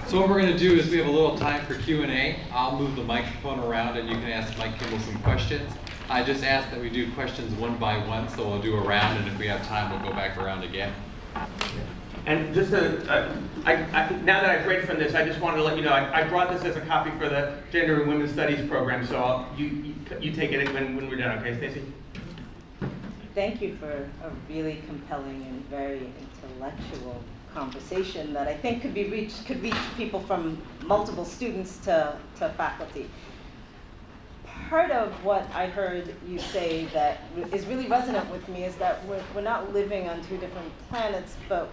So what we're going to do is we have a little time for Q&A. I'll move the microphone around and you can ask Mike Kimmel some questions. I just ask that we do questions one by one, so we'll do a round, and if we have time, we'll go back around again. And just to, now that I've read from this, I just wanted to let you know, I brought this as a copy for the Gender and Women's Studies program, so you take it when we're done, okay, Stacey? Thank you for a really compelling and very intellectual conversation that I think could reach people from multiple students to faculty. Part of what I heard you say that is really resonant with me is that we're not living on two different planets, but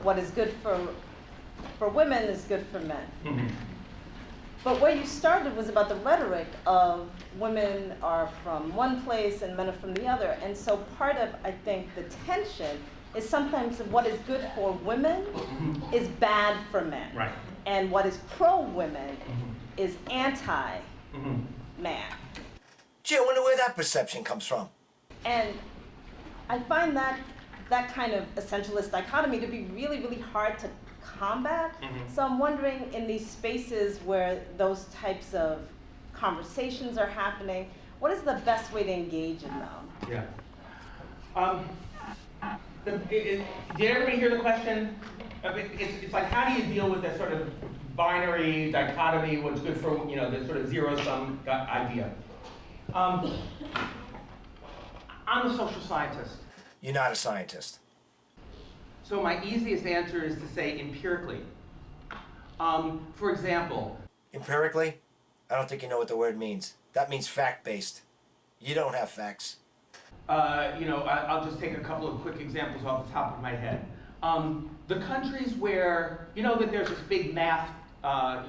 what is good for women is good for men. Mm-hmm. But where you started was about the rhetoric of women are from one place and men are from the other. And so part of, I think, the tension is sometimes what is good for women is bad for men. Right. And what is pro-women is anti-man. Gee, I wonder where that perception comes from. And I find that kind of essentialist dichotomy to be really, really hard to combat. So I'm wondering, in these spaces where those types of conversations are happening, what is the best way to engage in them? Yeah. Did everybody hear the question? It's like, how do you deal with that sort of binary dichotomy, what's good for, the sort of zero-sum idea? I'm a social scientist. You're not a scientist. So my easiest answer is to say empirically. For example. Empirically? I don't think you know what the word means. That means fact-based. You don't have facts. I'll just take a couple of quick examples off the top of my head. The countries where, that there's this big math, that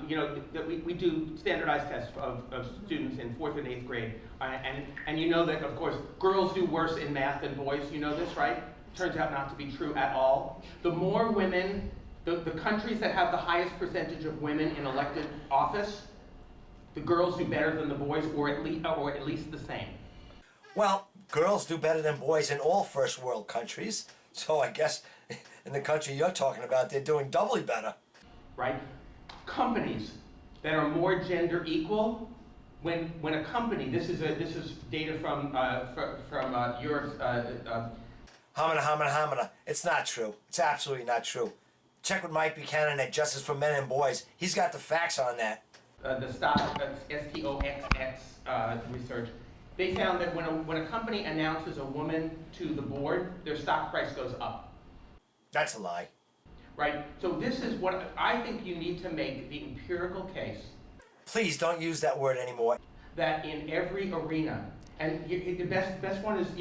we do standardized tests of students in 4th and 8th grade. And you know that, of course, girls do worse in math than boys. You know this, right? Turns out not to be true at all. The more women, the countries that have the highest percentage of women in elected office, the girls do better than the boys, or at least the same. Well, girls do better than boys in all first world countries. So I guess in the country you're talking about, they're doing doubly better. Right? Companies that are more gender equal, when a company, this is data from Europe's. Hamina. It's not true. It's absolutely not true. Check with Mike Buchanan at Justice for Men and Boys. He's got the facts on that. The STOXX research. They found that when a company announces a woman to the board, their stock price goes up. That's a lie. Right? So this is what I think you need to make the empirical case. Please don't use that word anymore. That in every arena, and the best one is,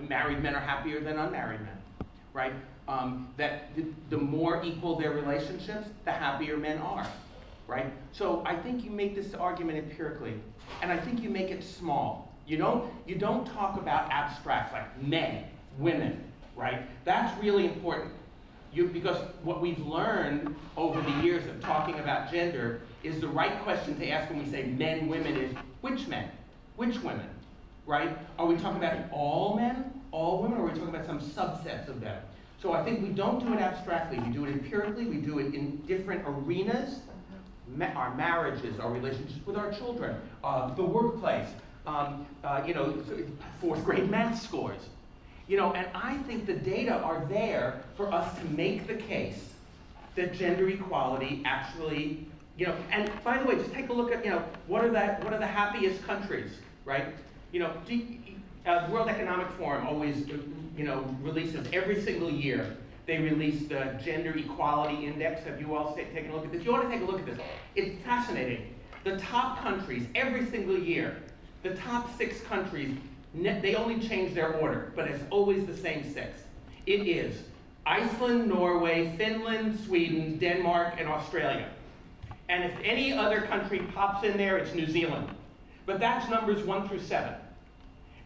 married men are happier than unmarried men, right? That the more equal their relationships, the happier men are, right? So I think you make this argument empirically, and I think you make it small. You don't talk about abstracts like men, women, right? That's really important. Because what we've learned over the years of talking about gender is the right question to ask when we say men, women is which men, which women, right? Are we talking about all men, all women, or are we talking about some subsets of them? So I think we don't do it abstractly. We do it empirically. We do it in different arenas. Our marriages, our relationships with our children, the workplace, 4th grade math scores. And I think the data are there for us to make the case that gender equality actually, and by the way, just take a look at, what are the happiest countries, right? World Economic Forum always, releases every single year. They release the Gender Equality Index. Have you all taken a look at this? You ought to take a look at this. It's fascinating. The top countries, every single year, the top 6 countries, they only change their order, but it's always the same 6. It is Iceland, Norway, Finland, Sweden, Denmark, and Australia. And if any other country pops in there, it's New Zealand. But that's numbers 1 through 7.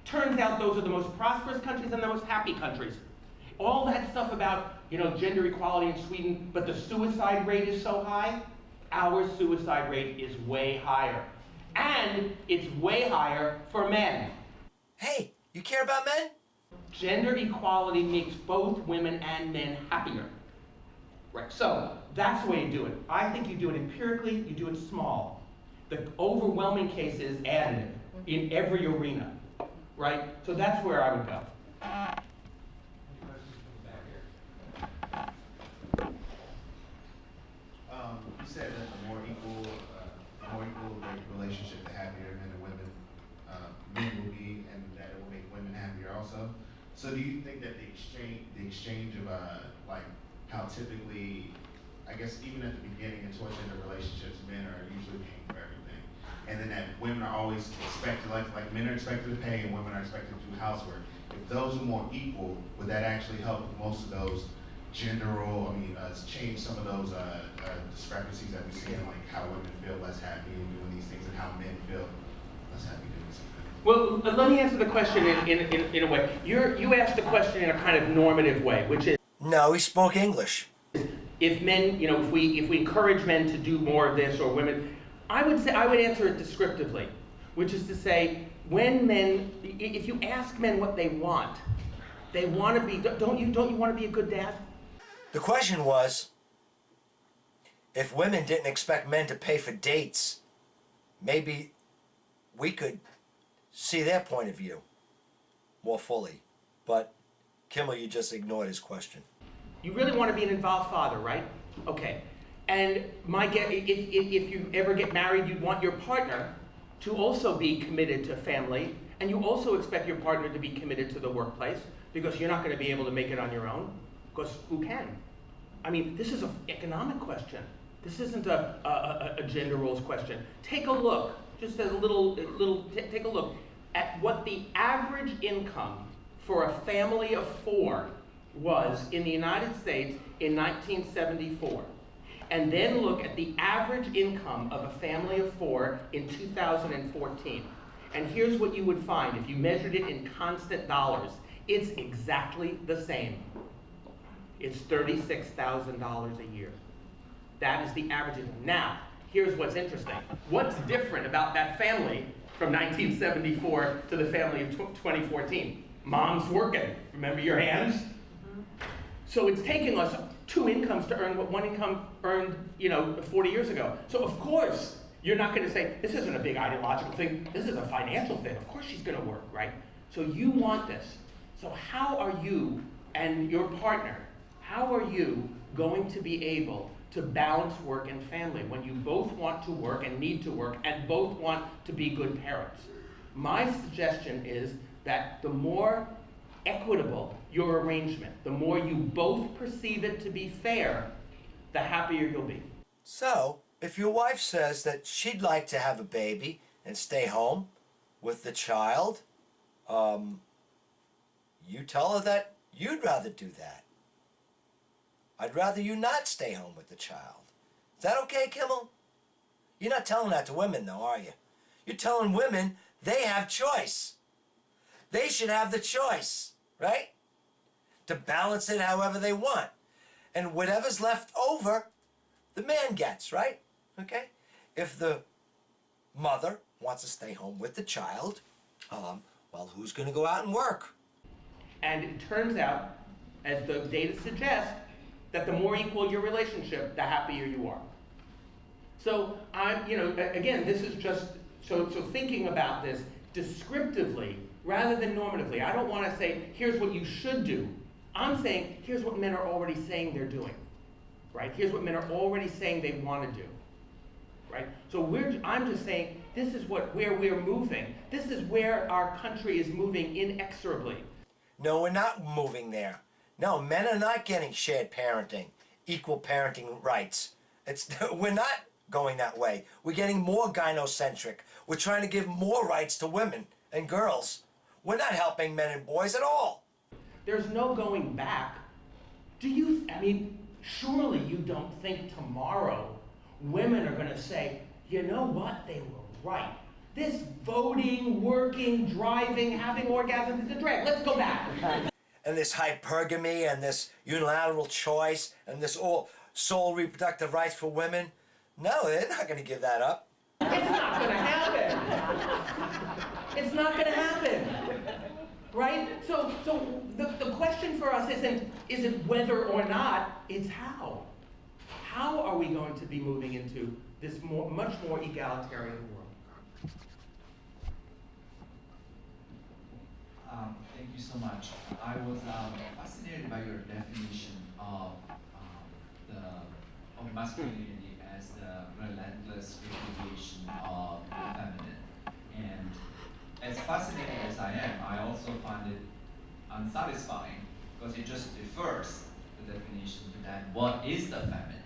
Turns out those are the most prosperous countries and the most happy countries. All that stuff about, gender equality in Sweden, but the suicide rate is so high, our suicide rate is way higher. And it's way higher for men. Hey, you care about men? Gender equality makes both women and men happier. Right, so that's the way you do it. I think you do it empirically, you do it small. The overwhelming case is additive in every arena, right? So that's where I would go. You said that the more equal the relationship, the happier men and women men will be, and that it will make women happier also. So do you think that the exchange of like how typically, I guess even at the beginning and towards the end of relationships, men are usually paying for everything, and then that women are always expected, like men are expected to pay and women are expected to do housework. If those are more equal, would that actually help with most of those change some of those discrepancies that we see in like how women feel less happy in doing these things and how men feel less happy doing these things? Well, let me answer the question in a way. You asked the question in a kind of normative way, which is, No, he spoke English. if men, if we encourage men to do more of this, or women, I would answer it descriptively, which is to say, when men, if you ask men what they want to be, don't you want to be a good dad? The question was, if women didn't expect men to pay for dates, maybe we could see their point of view more fully. But Kimmel, you just ignored his question. You really want to be an involved father, right? Okay. And my guess, if you ever get married, you'd want your partner to also be committed to family, and you also expect your partner to be committed to the workplace, because you're not going to be able to make it on your own, because who can? I mean, this is an economic question. This isn't a gender roles question. Take a look, just a take a look at what the average income for a family of 4 was in the United States in 1974. And then look at the average income of a family of 4 in 2014. And here's what you would find if you measured it in constant dollars. It's exactly the same. It's $36,000 a year. That is the average income. Now, here's what's interesting. What's different about that family from 1974 to the family of 2014? Mom's working. Remember your hands? So it's taking us 2 incomes to earn what one income earned, 40 years ago. So of course, you're not going to say, this isn't a big ideological thing. This is a financial thing. Of course she's going to work, right? So you want this. So how are you and your partner, how are you going to be able to balance work and family when you both want to work and need to work and both want to be good parents? My suggestion is that the more equitable your arrangement, the more you both perceive it to be fair, the happier you'll be. So, if your wife says that she'd like to have a baby and stay home with the child, you tell her that you'd rather do that. I'd rather you not stay home with the child. Is that okay, Kimmel? You're not telling that to women, though, are you? You're telling women they have choice. They should have the choice, right? To balance it however they want. And whatever's left over, the man gets, right? Okay? If the mother wants to stay home with the child, well, who's going to go out and work? And it turns out, as the data suggests, that the more equal your relationship, the happier you are. So again, this is just, so thinking about this descriptively rather than normatively. I don't want to say, here's what you should do. I'm saying, here's what men are already saying they're doing, right? Here's what men are already saying they want to do, right? So I'm just saying, this is where we're moving. This is where our country is moving inexorably. No, we're not moving there. No, men are not getting shared parenting, equal parenting rights. We're not going that way. We're getting more gynocentric. We're trying to give more rights to women and girls. We're not helping men and boys at all. There's no going back. Surely you don't think tomorrow women are going to say, you know what, they were right. This voting, working, driving, having orgasms is a drag. Let's go back. And this hypergamy and this unilateral choice and this all sole reproductive rights for women. No, they're not going to give that up. It's not going to happen. It's not going to happen. Right? So the question for us isn't whether or not, it's how. we going to be moving into this much more egalitarian world? Thank you so much. I was fascinated by your definition of masculinity as the relentless repudiation of the feminine. And as fascinated as I am, I also find it unsatisfying because it just defers the definition to that what is the feminine.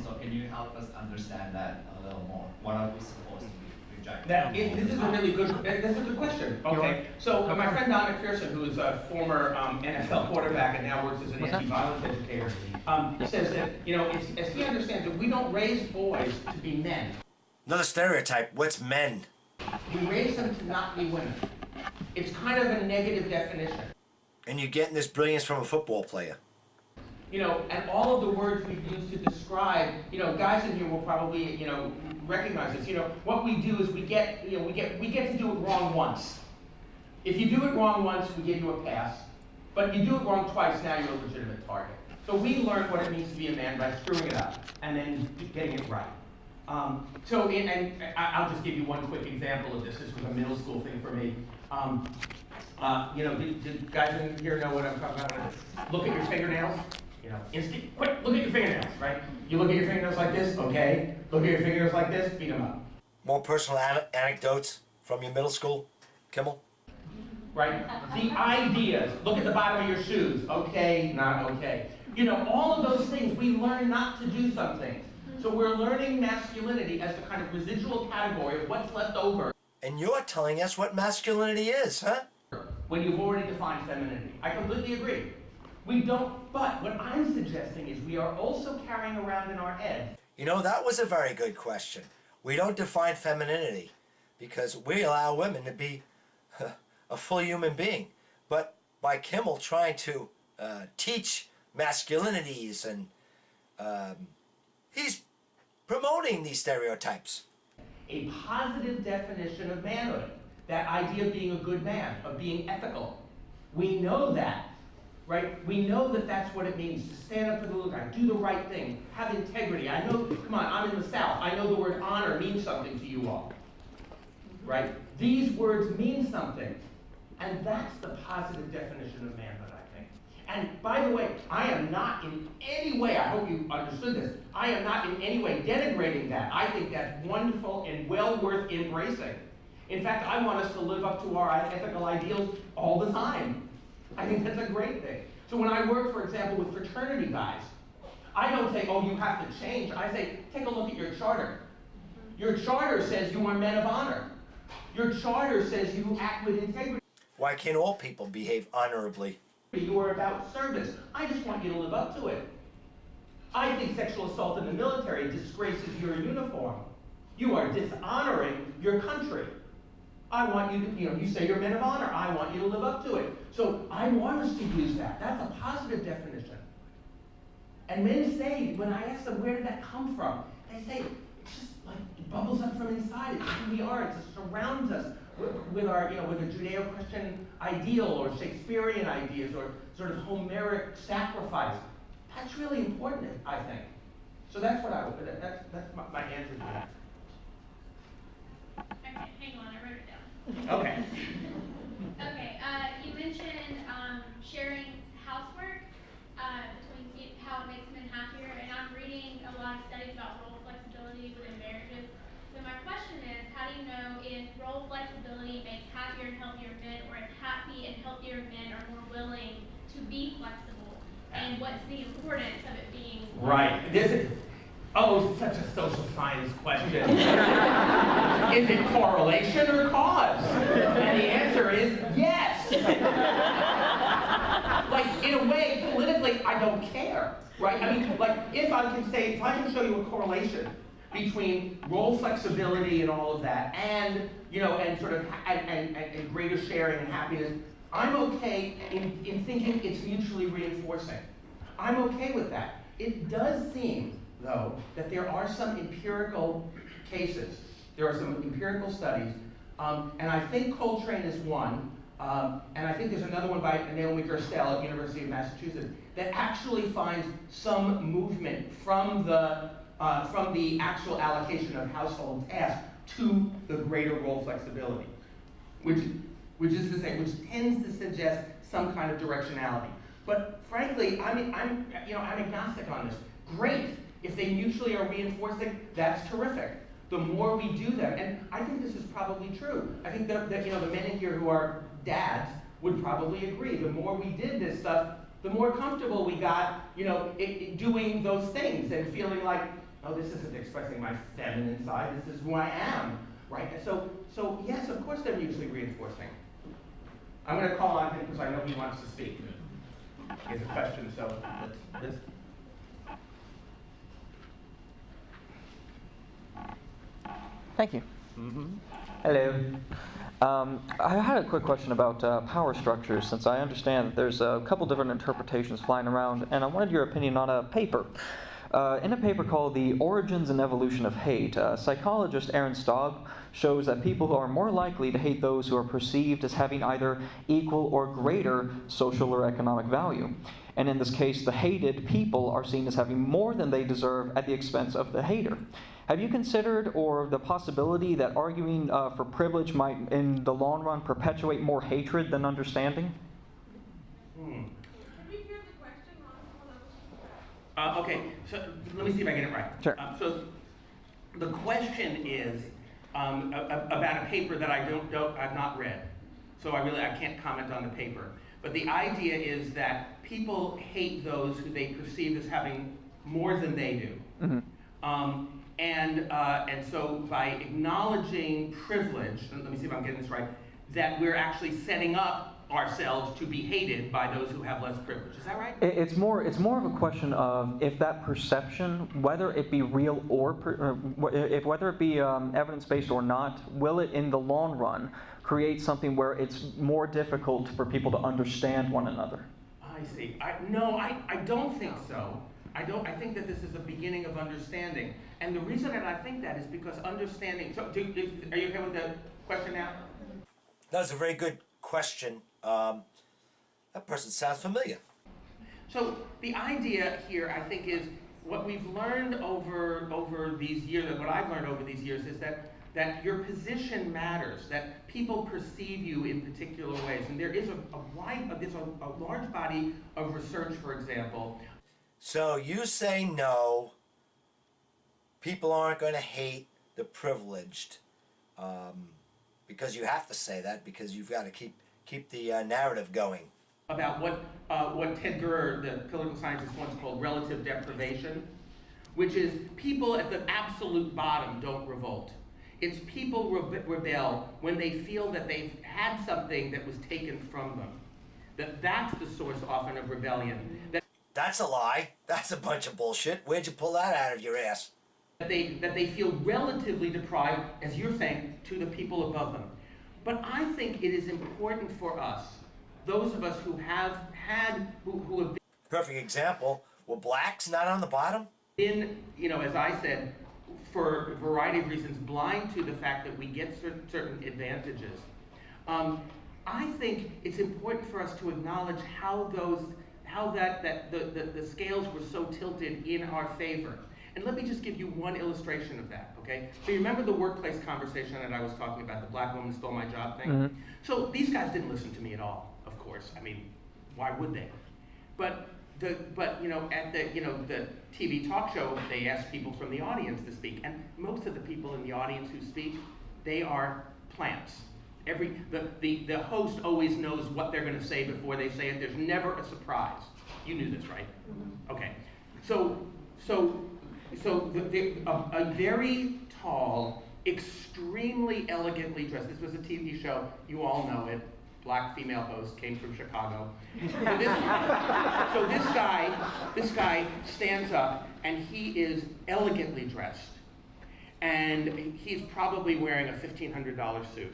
So can you help us understand that a little more? What are we supposed to be rejecting? This is a really good, that's a good question. Okay, so my friend Don McPherson, who is a former NFL quarterback and now works as an anti-violence educator, says that, as he understands it, we don't raise boys to be men. Another stereotype, what's men? We raise them to not be women. It's kind of a negative definition. And you're getting this brilliance from a football player. And all of the words we've used to describe, guys in here will probably, recognize this. What we do is we get to do it wrong once. If you do it wrong once, we give you a pass. But you do it wrong twice, now you're a legitimate target. So we learn what it means to be a man by screwing it up and then getting it right. I'll just give you one quick example of this. This was a middle school thing for me. Do guys in here know what I'm talking about? Look at your fingernails. Quick, look at your fingernails, right? You look at your fingernails like this, okay. Look at your fingernails like this, beat them up. More personal anecdotes from your middle school, Kimmel? Right? The ideas, look at the bottom of your shoes, okay, not okay. All of those things, we learn not to do some things. So we're learning masculinity as the kind of residual category of what's left over. And you're telling us what masculinity is, huh? When you've already defined femininity. I completely agree. We don't, but what I'm suggesting is we are also carrying around in our head. That was a very good question. We don't define femininity because we allow women to be a full human being. But by Kimmel trying to teach masculinities and he's promoting these stereotypes. A positive definition of manhood. That idea of being a good man, of being ethical. We know that. Right? We know that that's what it means to stand up for the little guy, do the right thing, have integrity. I know, come on, I'm in the South. I know the word honor means something to you all. Right? These words mean something. And that's the positive definition of manhood, I think. And by the way, I am not in any way, I hope you understood this, I am not in any way denigrating that. I think that's wonderful and well worth embracing. In fact, I want us to live up to our ethical ideals all the time. I think that's a great thing. So when I work, for example, with fraternity guys, I don't say, oh, you have to change. I say, take a look at your charter. Your charter says you are men of honor. Your charter says you act with integrity. Why can't all people behave honorably? You are about service. I just want you to live up to it. I think sexual assault in the military disgraces your uniform. You are dishonoring your country. I want you to, you say you're men of honor. I want you to live up to it. So I want us to use that. That's a positive definition. And men say, when I ask them, where did that come from? They say, it's just like, it bubbles up from inside. It's who we are. It just surrounds us with our, with a Judeo-Christian ideal or Shakespearean ideas or sort of Homeric sacrifice. That's really important, I think. So that's what that's my answer to that. Okay, hang on, I wrote it down. Okay. Okay, you mentioned sharing housework between how it makes men happier, and I'm reading a lot of studies about role flexibility within marriages. So my question is, how do you know if role flexibility makes happier and healthier men, or if happy and healthier men are more willing to be flexible? And what's the importance of it being? Right. Such a social science question. Is it correlation or cause? And the answer is yes. Like, in a way, politically, I don't care, right? I mean, like, if I can show you a correlation between role flexibility and all of that, and, and sort of, and greater sharing and happiness, I'm okay in thinking it's mutually reinforcing. I'm okay with that. It does seem, though, that there are some empirical cases. There are some empirical studies, and I think Coltrane is one, and I think there's another one by Naomi Gerstel at University of Massachusetts, that actually finds some movement from the actual allocation of household tasks to the greater role flexibility, which is to say, which tends to suggest some kind of directionality. But frankly, I'm agnostic on this. Great, if they mutually are reinforcing, that's terrific. The more we do that, and I think this is probably true. I think that the men in here who are dads would probably agree. The more we did this stuff, the more comfortable we got, doing those things and feeling like, oh, this isn't expressing my feminine side. This is who I am, right? And so yes, of course they're mutually reinforcing. I'm going to call on him because I know he wants to speak. He has a question, so let's. Thank you. Hello. I had a quick question about power structures, since I understand that there's a couple different interpretations flying around, and I wanted your opinion on a paper. In a paper called The Origins and Evolution of Hate, psychologist Aaron Staub shows that people who are more likely to hate those who are perceived as having either equal or greater social or economic value. And in this case, the hated people are seen as having more than they deserve at the expense of the hater. Have you considered or the possibility that arguing for privilege might, in the long run, perpetuate more hatred than understanding? Okay, so let me see if I get it right. Sure. So the question is about a paper that I've not read. So I can't comment on the paper. But the idea is that people hate those who they perceive as having more than they do. Mm-hmm. And so by acknowledging privilege, and let me see if I'm getting this right, that we're actually setting up ourselves to be hated by those who have less privilege. Is that right? It's more of a question of if that perception, whether it be real or whether it be evidence-based or not, will it in the long run create something where it's more difficult for people to understand one another? I see. No, I don't think so. I think that this is a beginning of understanding. And the reason that I think that is because understanding. So, are you okay with the question now? That's a very good question. That person sounds familiar. So the idea here, I think, is what we've learned over these years, what I've learned over these years is that your position matters, that people perceive you in particular ways. And there is a large body of research, for example. So you say no, people aren't going to hate the privileged, because you have to say that because you've got to keep the narrative going. About what Ted Gurr, the political scientist, once called relative deprivation, which is people at the absolute bottom don't revolt. It's people rebel when they feel that they've had something that was taken from them. That's the source often of rebellion. That's a lie. That's a bunch of bullshit. Where'd you pull that out of your ass? That they feel relatively deprived, as you're saying, to the people above them. But I think it is important for us, those of us who have been... Perfect example. Were blacks not on the bottom? Been, as I said, for a variety of reasons, blind to the fact that we get certain advantages. I think it's important for us to acknowledge how the scales were so tilted in our favor. And let me just give you one illustration of that, okay? So you remember the workplace conversation that I was talking about, the black woman stole my job thing? Mm-hmm. So these guys didn't listen to me at all, of course. I mean, why would they? But at the TV talk show, they ask people from the audience to speak, and most of the people in the audience who speak, they are plants. The host always knows what they're going to say before they say it. There's never a surprise. You knew this, right? Okay. So a very tall, extremely elegantly dressed. This was a TV show. You all know it. Black female host, came from Chicago. So this guy stands up, and he is elegantly dressed, and he's probably wearing a $1,500 suit.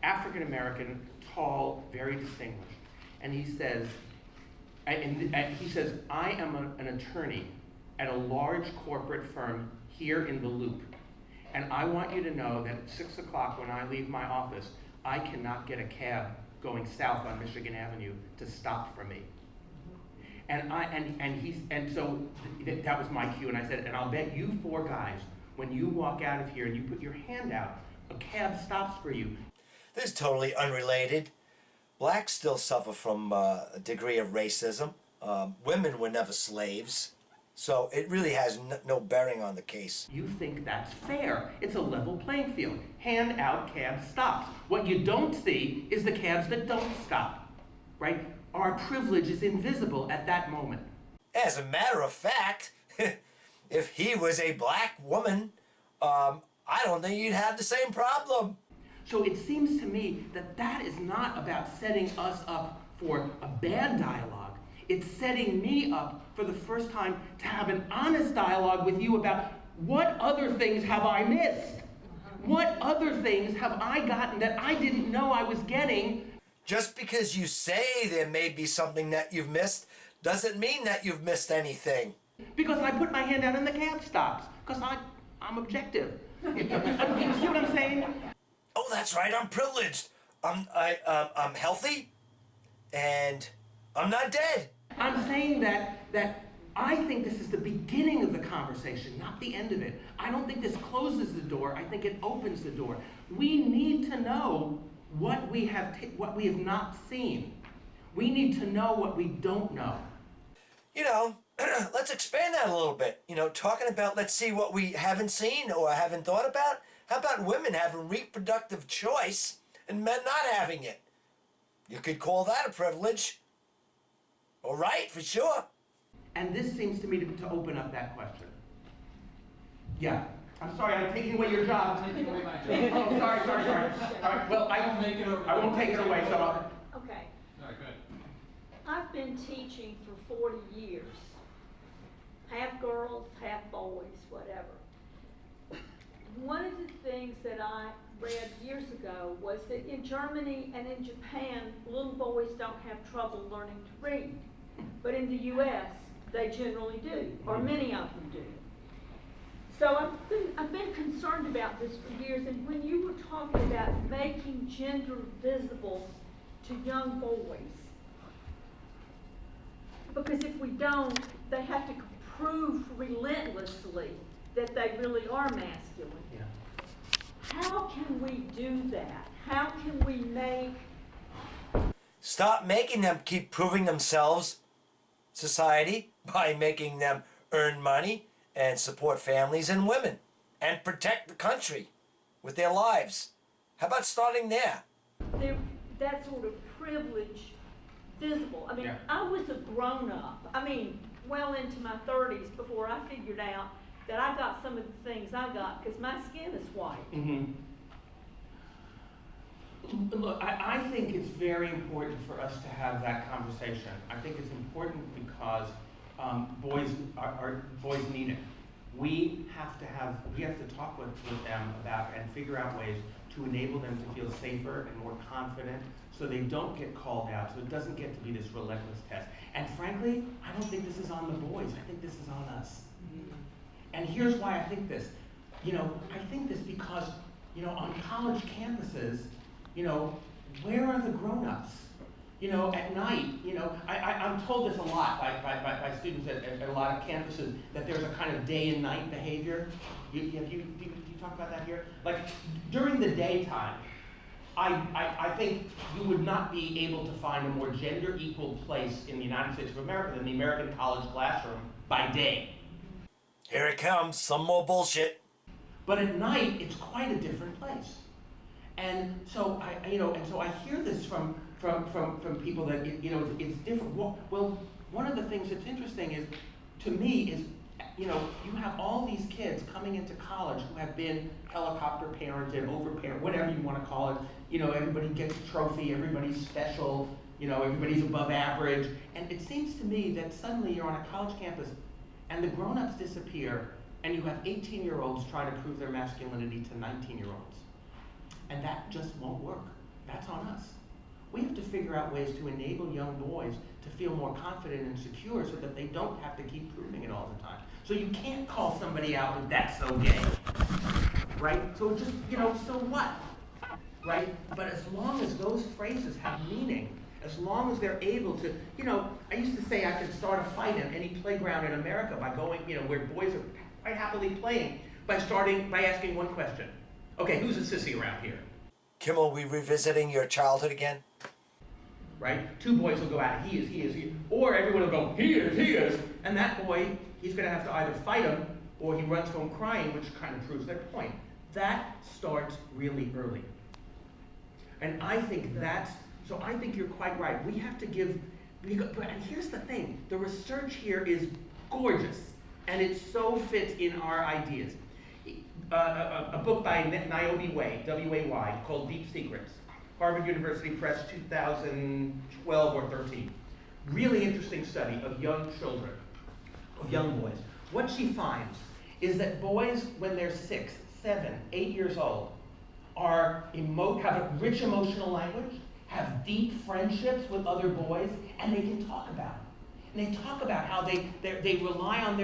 African American, tall, very distinguished, and he says, I am an attorney at a large corporate firm here in the Loop, and I want you to know that at 6 o'clock when I leave my office, I cannot get a cab going south on Michigan Avenue to stop for me. That was my cue, and I said, and I'll bet you 4 guys, when you walk out of here and you put your hand out, a cab stops for you. This is totally unrelated. Blacks still suffer from a degree of racism. Women were never slaves. So it really has no bearing on the case. You think that's fair. It's a level playing field. Hand out, cab stops. What you don't see is the cabs that don't stop, right? Our privilege is invisible at that moment. As a matter of fact, if he was a black woman, I don't think you'd have the same problem. So it seems to me that that is not about setting us up for a bad dialogue. It's setting me up for the first time to have an honest dialogue with you about what other things have I missed? What other things have I gotten that I didn't know I was getting? Just because you say there may be something that you've missed doesn't mean that you've missed anything. Because I put my hand out and the cab stops. Because I'm objective. You see what I'm saying? Oh, that's right, I'm privileged. I'm healthy, and I'm not dead. I'm saying that I think this is the beginning of the conversation, not the end of it. I don't think this closes the door. I think it opens the door. We need to know what we have not seen. We need to know what we don't know. You know, let's expand that a little bit. You know, talking about let's see what we haven't seen or haven't thought about. How about women having reproductive choice and men not having it? You could call that a privilege. All right, for sure. And this seems to me to open up that question. Yeah. I'm sorry, I'm taking away your job. I'm taking away my job. Oh, sorry. All right, well, I won't take it away, so Okay. All right, good. I've been teaching for 40 years. Half girls, half boys, whatever. One of the things that I read years ago was that in Germany and in Japan, little boys don't have trouble learning to read. But in the US, they generally do, or many of them do. So I've been concerned about this for years, and when you were talking about making gender visible to young boys, because if we don't, they have to prove relentlessly that they really are masculine. yeah. How can we do that? How can we make... Stop making them keep proving themselves, society, by making them earn money and support families and women and protect the country with their lives. How about starting there? that sort of privilege visible. I mean, Yeah. I was a grown-up. I mean, well into my 30s before I figured out that I got some of the things I got because my skin is white. Mm-hmm. Look, I think it's very important for us to have that conversation. I think it's important because boys need it. We have to talk with them about and figure out ways to enable them to feel safer and more confident so they don't get called out, so it doesn't get to be this relentless test. And frankly, I don't think this is on the boys. I think this is on us. And here's why I think this. I think this because, on college campuses, where are the grown-ups? At night, I'm told this a lot by students at a lot of campuses, that there's a kind of day and night behavior. Do you talk about that here? Like, during the daytime, I think you would not be able to find a more gender equal place in the United States of America than the American college classroom by day. Here it comes, some more bullshit. But at night, it's quite a different place. And so I hear this from people that it's different. Well, one of the things that's interesting is, to me, is you have all these kids coming into college who have been helicopter parented, overparented, whatever you want to call it. Everybody gets a trophy, everybody's special, everybody's above average. And it seems to me that suddenly you're on a college campus and the grown-ups disappear, and you have 18-year-olds trying to prove their masculinity to 19-year-olds. And that just won't work. That's on us. We have to figure out ways to enable young boys to feel more confident and secure so that they don't have to keep proving it all the time. So you can't call somebody out with "that's so gay," right? So just, so what, right? But as long as those phrases have meaning, as long as they're able to, I used to say I could start a fight in any playground in America by going, where boys are quite happily playing, by asking one question. Okay, who's a sissy around here? Kimmel, we revisiting your childhood again? Right? Two boys will go at it, he is. Or everyone will go, he is. And that boy, he's gonna have to either fight him or he runs home crying, which kind of proves their point. That starts really early. And I think I think you're quite right. We have to and here's the thing, the research here is gorgeous, and it so fits in our ideas. A book by Niobe Way, W-A-Y, called Deep Secrets, Harvard University Press, 2012 or 13. Really interesting study of young children, of young boys. What she finds is that boys, when they're 6, 7, 8 years old, have a rich emotional language, have deep friendships with other boys, and they can talk about it. And they talk about how they rely on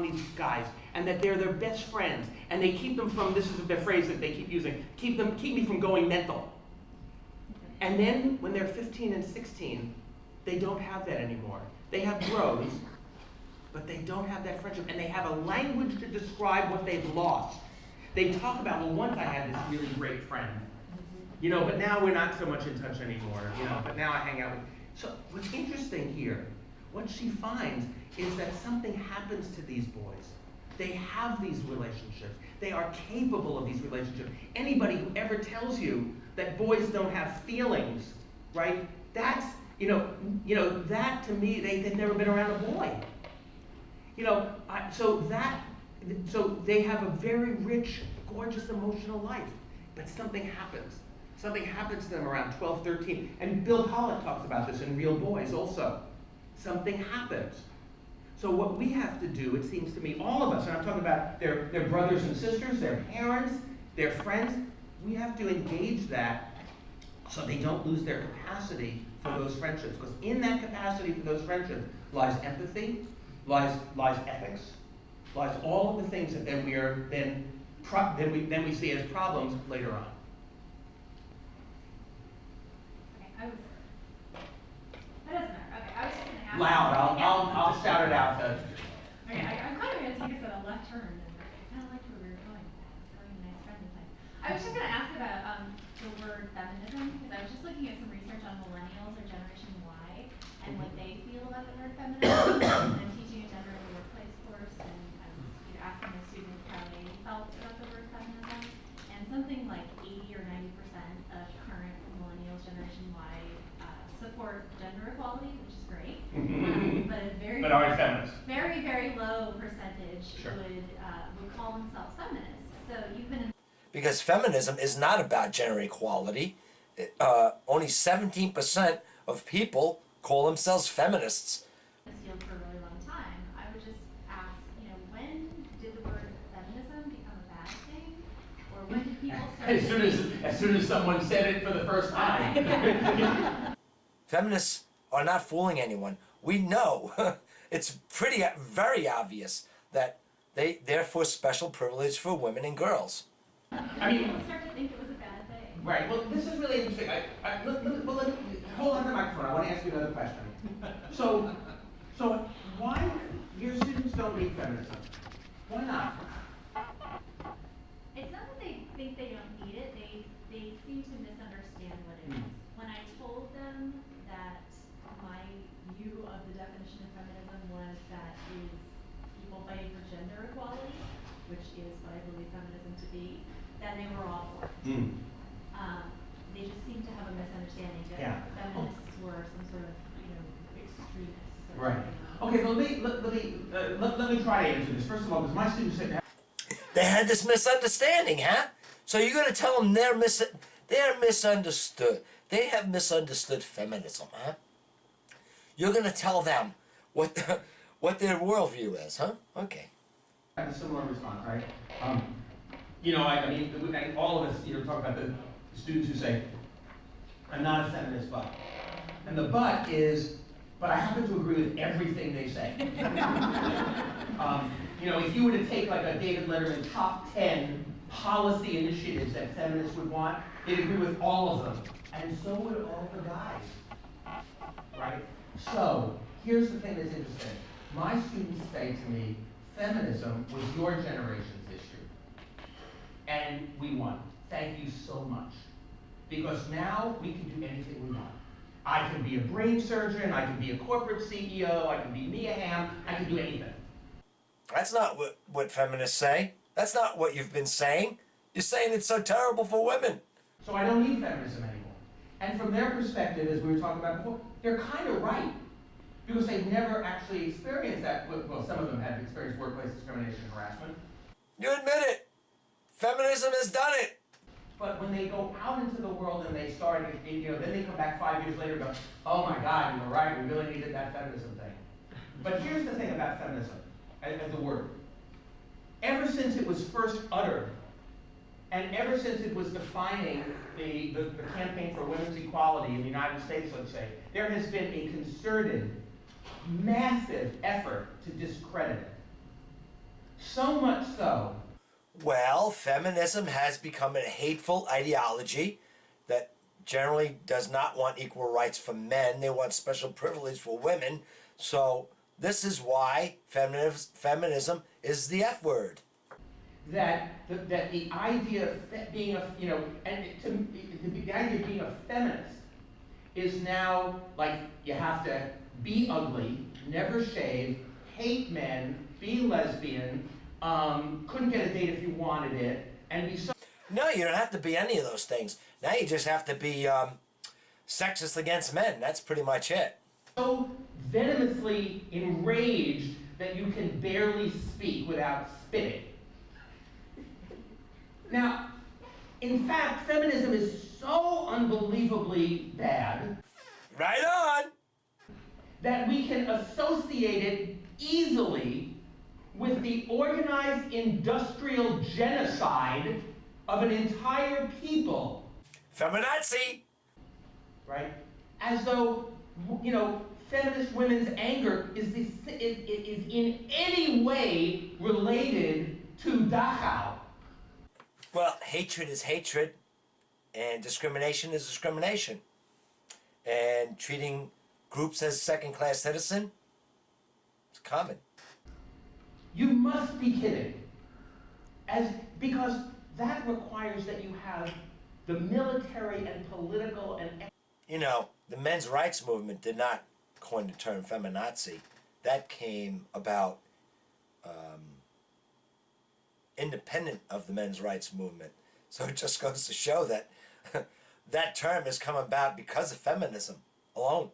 these guys, and that they're their best friends, and they keep them from, this is their phrase that they keep using, keep me from going mental. And then when they're 15 and 16, they don't have that anymore. They have bros, but they don't have that friendship, and they have a language to describe what they've lost. They talk about, well, once I had this really great friend, but now we're not so much in touch anymore, but now I hang out with. So what's interesting here, what she finds is that something happens to these boys. They have these relationships. They are capable of these relationships. Anybody who ever tells you that boys don't have feelings, right? That's, that to me, they've never been around a boy. So they have a very rich, gorgeous emotional life, but something happens. Something happens to them around 12, 13, and Bill Pollock talks about this in Real Boys also. Something happens. So what we have to do, it seems to me, all of us, and I'm talking about their brothers and sisters, their parents, their friends, we have to engage that so they don't lose their capacity for those friendships. Because in that capacity for those friendships lies empathy, lies ethics, lies all of the things that then we see as problems later on. That doesn't matter. Okay, I was just gonna ask. Loud, I'll shout it out. Okay, I'm kind of gonna take us on a left turn, and I kind of liked where we were going with that. It's really nice friend of mine. I was just gonna ask about the word feminism, because I was just looking at some research on millennials or Generation Y, and what they feel about the word feminism. And I'm teaching a gender in the workplace course, and I'm asking the students how they felt about the word feminism, and something like 80 or 90% of current millennials, Generation Y, support gender equality, which is great, but a very, But are feminists? very, very low percentage Sure. would call themselves feminists. So you've been Because feminism is not about gender equality. Only 17% of people call themselves feminists. in this field for a really long time. I would just ask, when did the word feminism become a bad thing, or when did people start? As soon as someone said it for the first time. Feminists are not fooling anyone. We know. It's very obvious that they're for special privilege for women and girls. I mean, People start to think it was a bad thing. right, well, this is really interesting. Hold on the microphone, I want to ask you another question. So why your students don't read feminism? Why not? It's not that they think they don't need it, they seem to misunderstand what it is. When I told them that my view of the definition of feminism was that is people fighting for gender equality, which is what I believe feminism to be, then they were all for it. They just seem to have a misunderstanding that feminists were some sort of, extremists. Or Right. Okay, let me try to answer this. First of all, because my students said They had this misunderstanding, huh? So you're going to tell them they're misunderstood. They have misunderstood feminism, huh? You're going to tell them what their worldview is, huh? Okay. I have a similar response, right? And all of us, talk about the students who say, I'm not a feminist, but. And the but is, but I happen to agree with everything they say. If you were to take like a David Letterman top 10 policy initiatives that feminists would want, they'd agree with all of them. and so would all the guys, right? So, here's the thing that's interesting. My students say to me, feminism was your generation's issue, and we won. Thank you so much. Because now we can do anything we want. I can be a brain surgeon, I can be a corporate CEO, I can be Mia Hamm, I can do anything. That's not what feminists say. That's not what you've been saying. You're saying it's so terrible for women. So I don't need feminism anymore. And from their perspective, as we were talking about before, they're kind of right. Because they've never actually experienced that. Well, some of them have experienced workplace discrimination and harassment. You admit it. Feminism has done it. But when they go out into the world and they start, then they come back 5 years later and go, oh my God, you were right, we really needed that feminism thing. But here's the thing about feminism, as the word. Ever since it was first uttered, and ever since it was defining the campaign for women's equality in the United States, let's say, there has been a concerted, massive effort to discredit it. So much so. Well, feminism has become a hateful ideology that generally does not want equal rights for men. They want special privilege for women. So this is why feminism is the F word. That the idea of being a, the idea of being a feminist is now like you have to be ugly, never shave, hate men, be lesbian, couldn't get a date if you wanted it, and be so... No, you don't have to be any of those things. Now you just have to be sexist against men. That's pretty much it. So venomously enraged that you can barely speak without spitting. Now, in fact, feminism is so unbelievably bad... Right on! ...that we can associate it easily with the organized industrial genocide of an entire people. Feminazi! Right? As though, feminist women's anger is in any way related to Dachau. Well, hatred is hatred, and discrimination is discrimination. And treating groups as second-class citizen, it's common. You must be kidding. Because that requires that you have the military and political and... The men's rights movement did not coin the term feminazi. That came about independent of the men's rights movement. So it just goes to show that that term has come about because of feminism alone.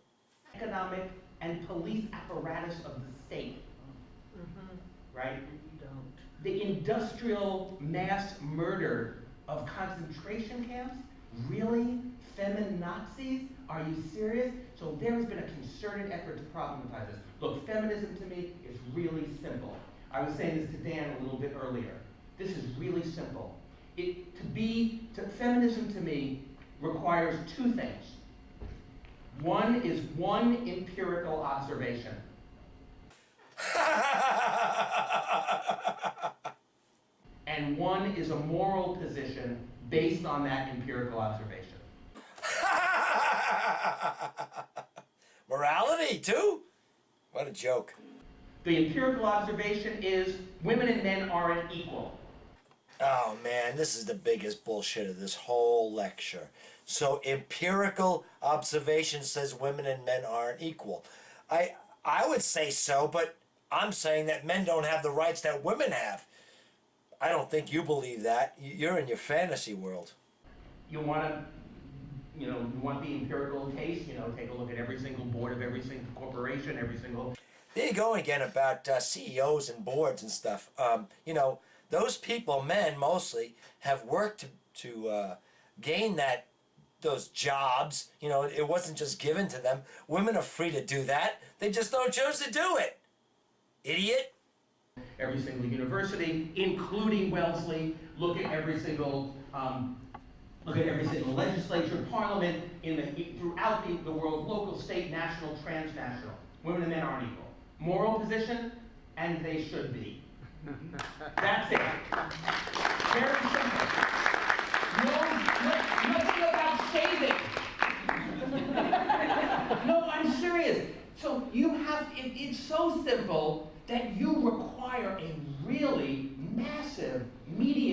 Economic and police apparatus of the state. Right? The industrial mass murder of concentration camps? Really? Feminazis? Are you serious? So there has been a concerted effort to problematize this. Look, feminism to me is really simple. I was saying this to Dan a little bit earlier. This is really simple. Feminism to me requires two things. One is one empirical observation. And one is a moral position based on that empirical observation. Morality, too? What a joke. The empirical observation is women and men aren't equal. Oh man, this is the biggest bullshit of this whole lecture. So empirical observation says women and men aren't equal. I would say so, but I'm saying that men don't have the rights that women have. I don't think you believe that. You're in your fantasy world. You want to, you want the empirical case, take a look at every single board of every single corporation, every single... There you go again about CEOs and boards and stuff. Those people, men mostly, have worked to gain those jobs. It wasn't just given to them. Women are free to do that. They just don't choose to do it. Idiot. Every single university, including Wellesley, look at every single legislature, parliament throughout the world, local, state, national, transnational. Women and men aren't equal. Moral position, and they should be. That's it. Very simple. Nothing about shaving.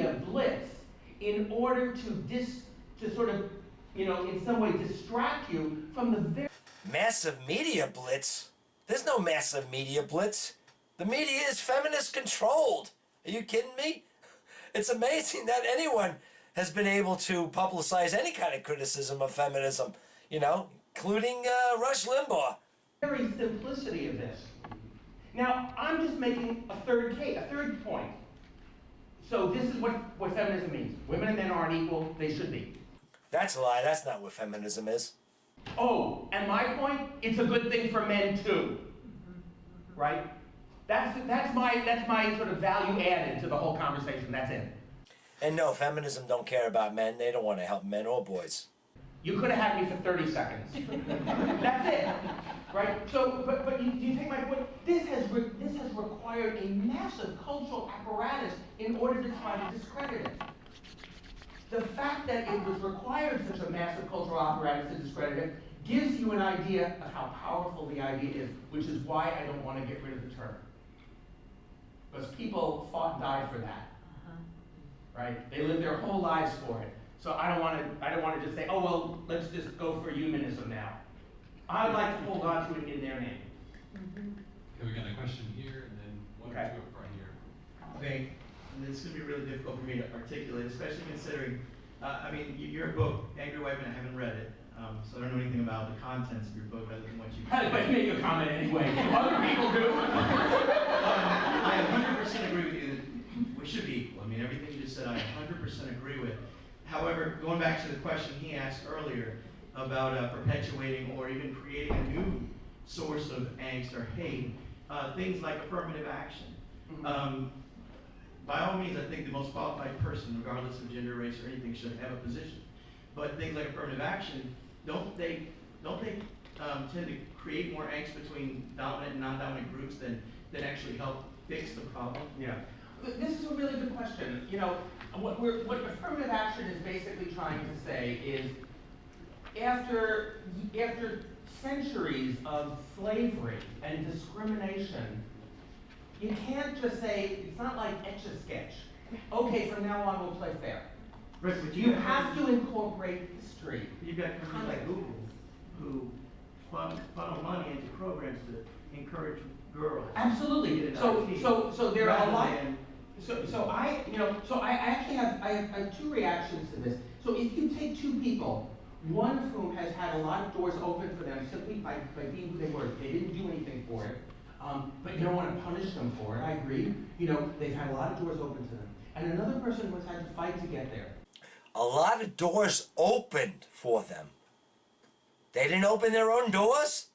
media blitz in order to sort of, in some way distract you from the very Massive media blitz? There's no massive media blitz. The media is feminist controlled. Are you kidding me? It's amazing that anyone has been able to publicize any kind of criticism of feminism, including Rush Limbaugh. very simplicity of this. Now, I'm just making a third point. So this is what feminism means. Women and men aren't equal, they should be. That's a lie. That's not what feminism is. Oh, and my point, it's a good thing for men too. Right? That's my sort of value added to the whole conversation. That's it. And no, feminism don't care about men. They don't want to help men or boys. You could have had me for 30 seconds. That's it. Right? So, but you take my point? This has required a massive cultural apparatus in order to try to discredit it. The fact that it was required such a massive cultural apparatus to discredit it gives you an idea of how powerful the idea is, which is why I don't want to get rid of the term. Because people fought and died for that. Right? They lived their whole lives for it. So I don't want to just say, oh well, let's just go for humanism now. I'd like to hold on to it in their name. Okay, we got a question here, and then one or two up front here. Okay, and this is going to be really difficult for me to articulate, especially considering, your book, Angry White Men, I haven't read it, so I don't know anything about the contents of your book other than what you. But make a comment anyway. Other people do. I 100% agree with you that we should be equal. I mean, everything you just said, I 100% agree with. However, going back to the question he asked earlier about perpetuating or even creating a new source of angst or hate, things like affirmative action. By all means, I think the most qualified person, regardless of gender, race, or anything, should have a position. But things like affirmative action, don't they tend to create more angst between dominant and non-dominant groups than actually help fix the problem? Yeah. This is a really good question. What affirmative action is basically trying to say is, after centuries of slavery and discrimination, you can't just say, it's not like Etch-a-Sketch. Okay, from now on we'll play fair. Right, but You have to incorporate history. You've got companies like Google who funnel money into programs to encourage girls. Absolutely. So there are a lot. So I actually have two reactions to this. So if you take two people, one of whom has had a lot of doors open for them simply by being who they were. They didn't do anything for it, but you don't want to punish them for it. I agree. They've had a lot of doors open to them. And another person who's had to fight to get there. A lot of doors opened for them. They didn't open their own doors?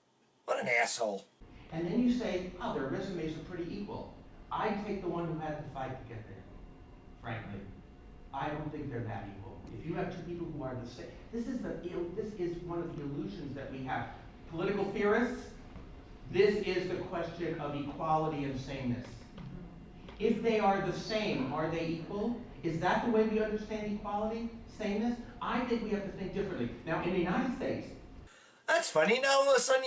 What an asshole. And then you say, oh, their resumes are pretty equal. I take the one who had to fight to get there, frankly. I don't think they're that equal. If you have two people who are the same, this is one of the illusions that we have. Political theorists, this is the question of equality and sameness. If they are the same, are they equal? Is that the way we understand equality, sameness? I think we have to think differently. Now, in the United States, That's funny. Now all of a sudden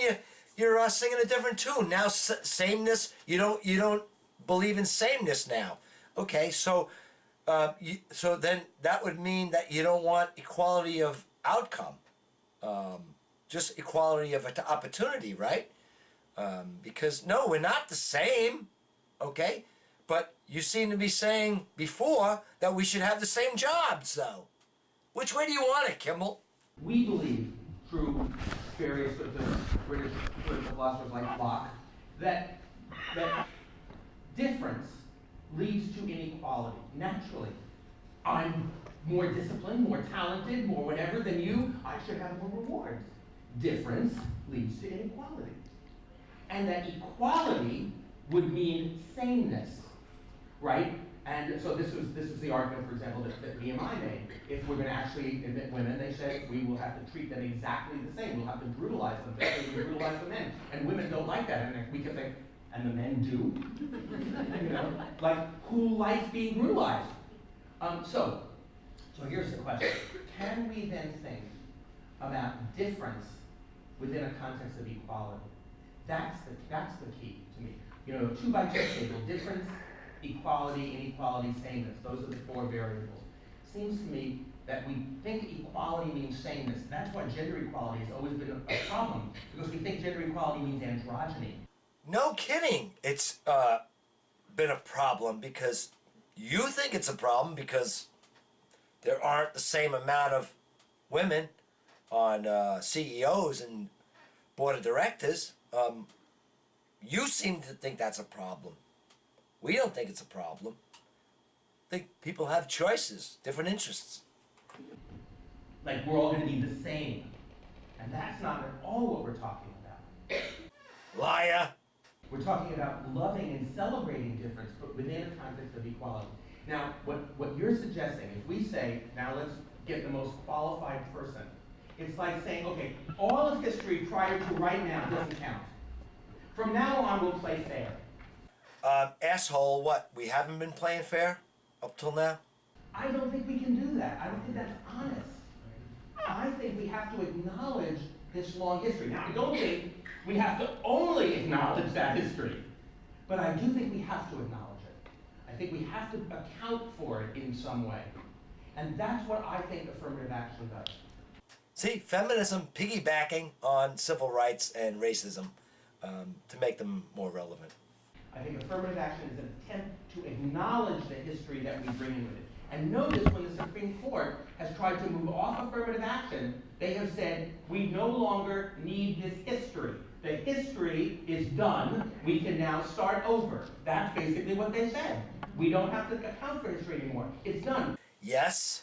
you're singing a different tune. Now sameness, you don't believe in sameness now. Okay, so then that would mean that you don't want equality of outcome, just equality of opportunity, right? Because no, we're not the same. Okay, but you seem to be saying before that we should have the same jobs, though. Which way do you want it, Kimmel? we believe, through various of the British political philosophers like Locke, that difference leads to inequality, naturally. I'm more disciplined, more talented, more whatever than you, I should have more rewards. Difference leads to inequality. And that equality would mean sameness, right? And so this was the argument, for example, that BMI made. If we're going to actually admit women, they said we will have to treat them exactly the same. We'll have to brutalize them just as we brutalize the men. And women don't like that. And we can think, and the men do? Like, who likes being brutalized? So here's the question. Can we then think about difference within a context of equality? That's the key to me. 2 by 2 table, difference equality, inequality, sameness. Those are the 4 variables. Seems to me that we think equality means sameness. That's why gender equality has always been a problem, because we think gender equality means androgyny. No kidding. It's been a problem because you think it's a problem because there aren't the same amount of women on CEOs and board of directors. You seem to think that's a problem. We don't think it's a problem. I think people have choices, different interests. Like we're all going to be the same. And that's not at all what we're talking about. Liar. We're talking about loving and celebrating difference, but within a context of equality. Now, what you're suggesting, if we say, now let's get the most qualified person, it's like saying, okay, all of history prior to right now doesn't count. From now on, we'll play fair. Asshole, what? We haven't been playing fair up till now? I don't think we can do that. I don't think that's honest. I think we have to acknowledge this long history. Now, I don't think we have to only acknowledge that history, but I do think we have to acknowledge it. I think we have to account for it in some way. And that's what I think affirmative action does. See, feminism piggybacking on civil rights and racism to make them more relevant. I think affirmative action is an attempt to acknowledge the history that we bring in with it. And notice when the Supreme Court has tried to move off affirmative action, they have said, we no longer need this history. The history is done. We can now start over. That's basically what they said. We don't have to account for history anymore. It's done. Yes,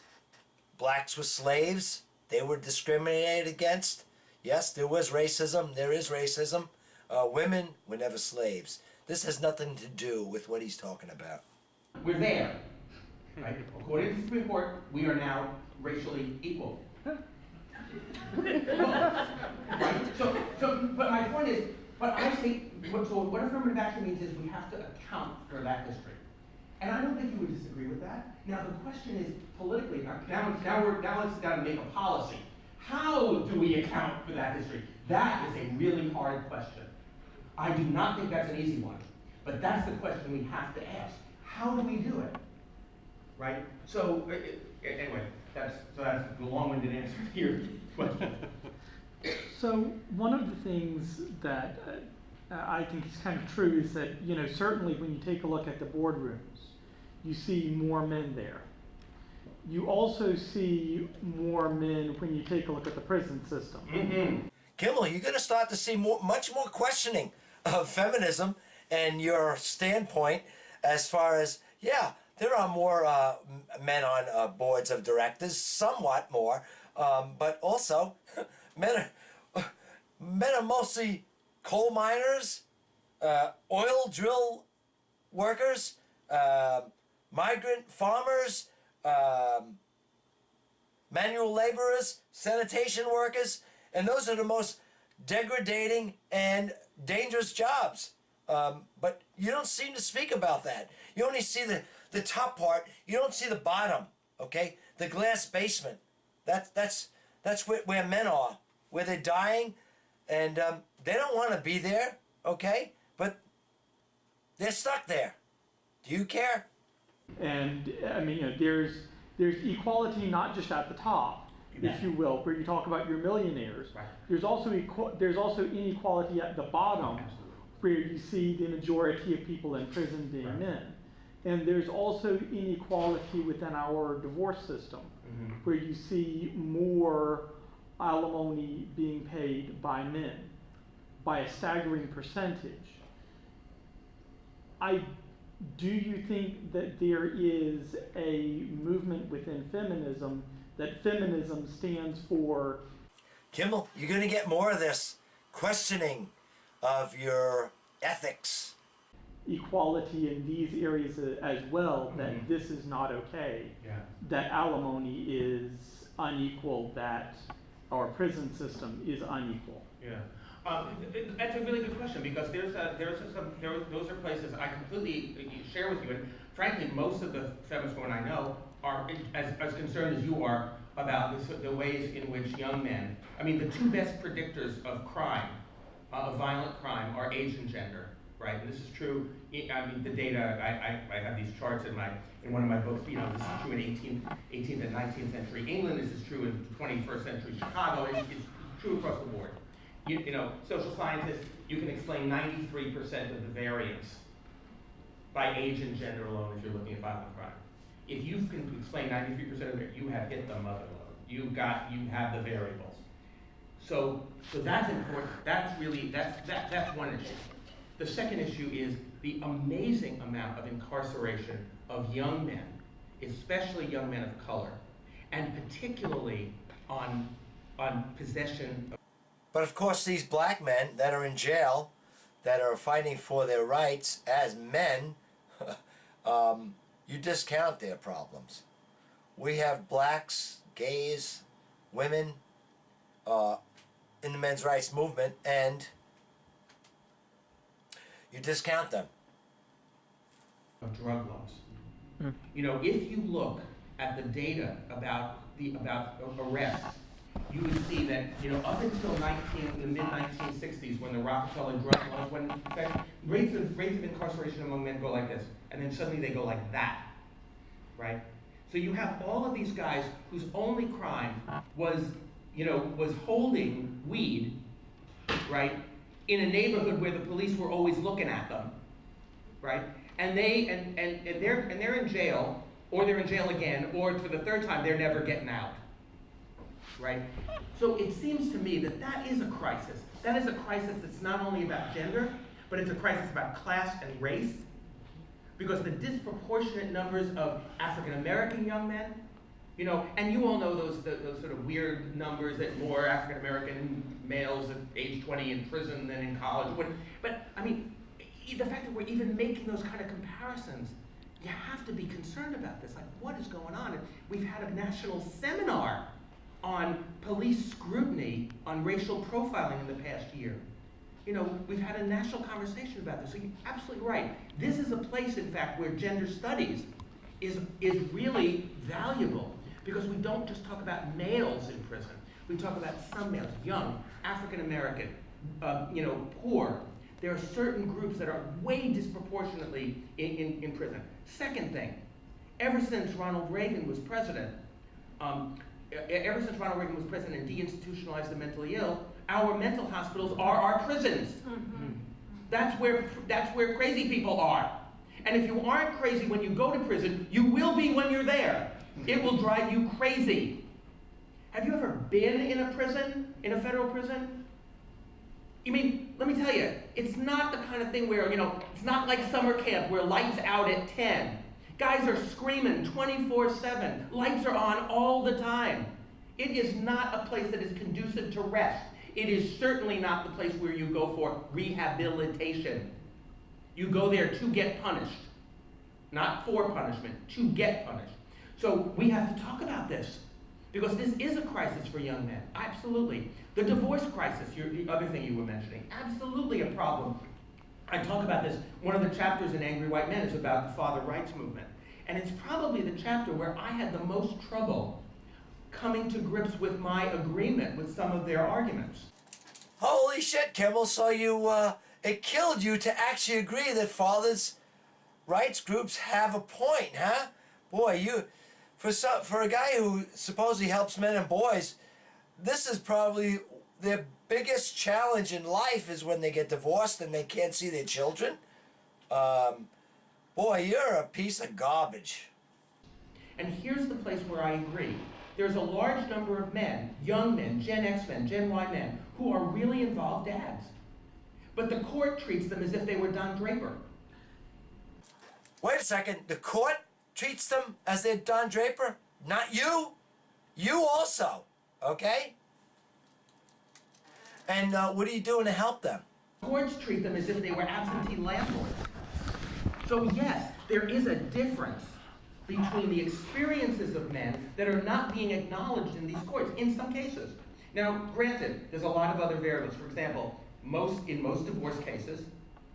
blacks were slaves. They were discriminated against. Yes, there was racism. There is racism. Women were never slaves. This has nothing to do with what he's talking about. We're there. Right? According to the Supreme Court, we are now racially equal. Right? But my point is, but I think, what affirmative action means is we have to account for that history. And I don't think you would disagree with that. Now the question is, politically, now let's sit down and make a policy. How do we account for that history? That is a really hard question. I do not think that's an easy one. But that's the question we have to ask. How do we do it? Right? So, anyway, that's the long-winded answer to your question. So one of the things that I think is kind of true is that, you know, certainly when you take a look at the boardrooms, you see more men there. You also see more men when you take a look at the prison system. Mm-hmm. Kimmel, you're going to start to see much more questioning of feminism and your standpoint as far as, yeah, there are more men on boards of directors, somewhat more, but also men are mostly coal miners, oil drill workers, migrant farmers, manual laborers, sanitation workers, and those are the most degrading and dangerous jobs. But you don't seem to speak about that. You only see the top part. You don't see the bottom, okay? The glass basement. That's where men are, where they're dying, and they don't want to be there, okay? But they're stuck there. Do you care? And I mean, you know, there's equality not just at the top, if you will, where you talk about your millionaires. Right. There's also inequality at the bottom, where you see the majority of people in prison being Right. men. And there's also inequality within our divorce system, where you see more alimony being paid by men by a staggering percentage. Do you think that there is a movement within feminism that feminism stands for? Kimmel, you're going to get more of this questioning of your ethics. Equality in these areas as well, that this is not okay, that alimony is unequal, that our prison system is unequal. Yeah. That's a really good question, because those are places I completely share with you, and frankly, most of the feminist women I know are as concerned as you are about the ways in which young men, I mean, the two best predictors of crime, of violent crime, are age and gender, right? And this is true, I mean, the data, I have these charts in one of my books, you know, this is true in 18th and 19th century England, this is true in 21st century Chicago, it's true across the board. You know, social scientists, you can explain 93% of the variance by age and gender alone if you're looking at violent crime. If you can explain 93% of it, you have hit the mother lode. You have the variables. So that's important. That's really, that's one issue. The second issue is the amazing amount of incarceration of young men, especially young men of color, and particularly on possession of. But of course, these black men that are in jail, that are fighting for their rights as men, you discount their problems. We have blacks, gays, women in the men's rights movement, and you discount them. Of drug laws. You know, if you look at the data about arrests, you would see that, you know, up until the mid-1960s, when the Rockefeller drug laws went into effect, rates of incarceration among men go like this, and then suddenly they go like that, right? So you have all of these guys whose only crime was, you know, was holding weed, right, in a neighborhood where the police were always looking at them, right? And they're in jail, or they're in jail again, or for the third time, they're never getting out. Right? So it seems to me that that is a crisis. That is a crisis that's not only about gender, but it's a crisis about class and race. Because the disproportionate numbers of African American young men, you know, and you all know those sort of weird numbers that more African American males at age 20 in prison than in college. But I mean, the fact that we're even making those kind of comparisons, you have to be concerned about this. Like, what is going on? And we've had a national seminar on police scrutiny on racial profiling in the past year. You know, we've had a national conversation about this. So you're absolutely right. This is a place, in fact, where gender studies is really valuable, because we don't just talk about males in prison. We talk about some males, young, African American, you know, poor. There are certain groups that are way disproportionately in prison. Second thing, ever since Ronald Reagan was president, and deinstitutionalized the mentally ill, our mental hospitals are our prisons. That's where crazy people are. And if you aren't crazy when you go to prison, you will be when you're there. It will drive you crazy. Have you ever been in a prison, in a federal prison? I mean, let me tell you, it's not the kind of thing where, you know, it's not like summer camp where lights out at 10. Guys are screaming 24/7. Lights are on all the time. It is not a place that is conducive to rest. It is certainly not the place where you go for rehabilitation. You go there to get punished, not for punishment, to get punished. So we have to talk about this, because this is a crisis for young men, absolutely. The divorce crisis, the other thing you were mentioning, absolutely a problem. I talk about this. One of the chapters in Angry White Men is about the father rights movement. And it's probably the chapter where I had the most trouble coming to grips with my agreement with some of their arguments. Holy shit, Kimmel, so it killed you to actually agree that fathers' rights groups have a point, huh? Boy, for a guy who supposedly helps men and boys, this is probably their biggest challenge in life, is when they get divorced and they can't see their children. Boy, you're a piece of garbage. And here's the place where I agree. There's a large number of men, young men, Gen X men, Gen Y men, who are really involved dads. But the court treats them as if they were Don Draper. Wait a second, the court treats them as they're Don Draper? Not you? You also, okay? And what are you doing to help them? Courts treat them as if they were absentee landlords. So yes, there is a difference between the experiences of men that are not being acknowledged in these courts, in some cases. Now, granted, there's a lot of other variables. For example, in most divorce cases,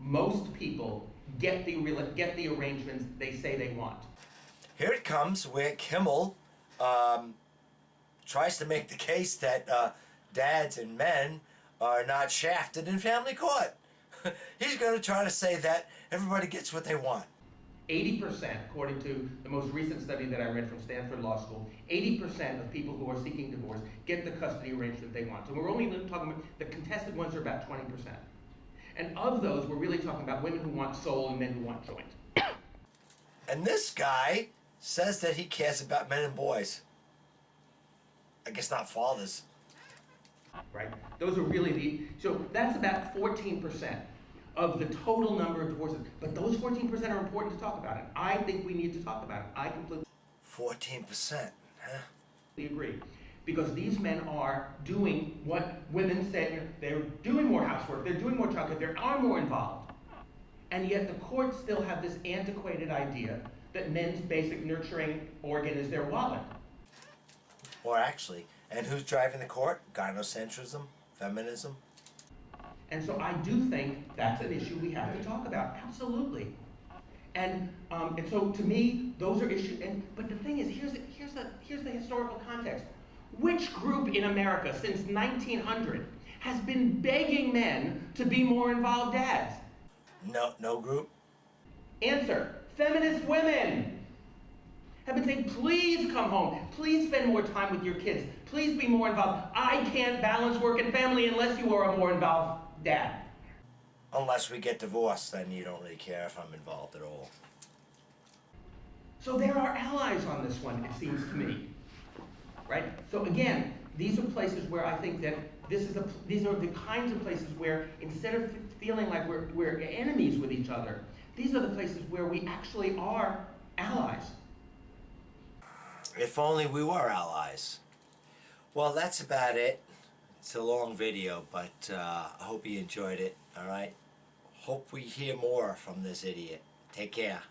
most people get the arrangements they say they want. Here it comes, where Kimmel tries to make the case that dads and men are not shafted in family court. He's going to try to say that everybody gets what they want. 80%, according to the most recent study that I read from Stanford Law School, 80% of people who are seeking divorce get the custody arrangement they want. So we're only talking about, the contested ones are about 20%. And of those, we're really talking about women who want sole and men who want joint. And this guy says that he cares about men and boys. I guess not fathers. Right? Those are really so that's about 14% of the total number of divorces. But those 14% are important to talk about it. I think we need to talk about it. I completely 14%, huh? agree. Because these men are doing what women say, they're doing more housework, they're doing more childcare, they are more involved. And yet the courts still have this antiquated idea that men's basic nurturing organ is their wallet. Or actually, and who's driving the court? Gynocentrism? Feminism? And so I do think that's an issue we have to talk about, absolutely. And so to me, those are issues, but the thing is, here's the historical context. Which group in America since 1900 has been begging men to be more involved dads? No group? Answer, feminist women have been saying, please come home, please spend more time with your kids, please be more involved. I can't balance work and family unless you are a more involved dad. Unless we get divorced, then you don't really care if I'm involved at all. So there are allies on this one, it seems to me. Right? So again, these are places where I think that these are the kinds of places where instead of feeling like we're enemies with each other, these are the places where we actually are allies. If only we were allies. Well, that's about it. It's a long video, but I hope you enjoyed it, alright? Hope we hear more from this idiot. Take care.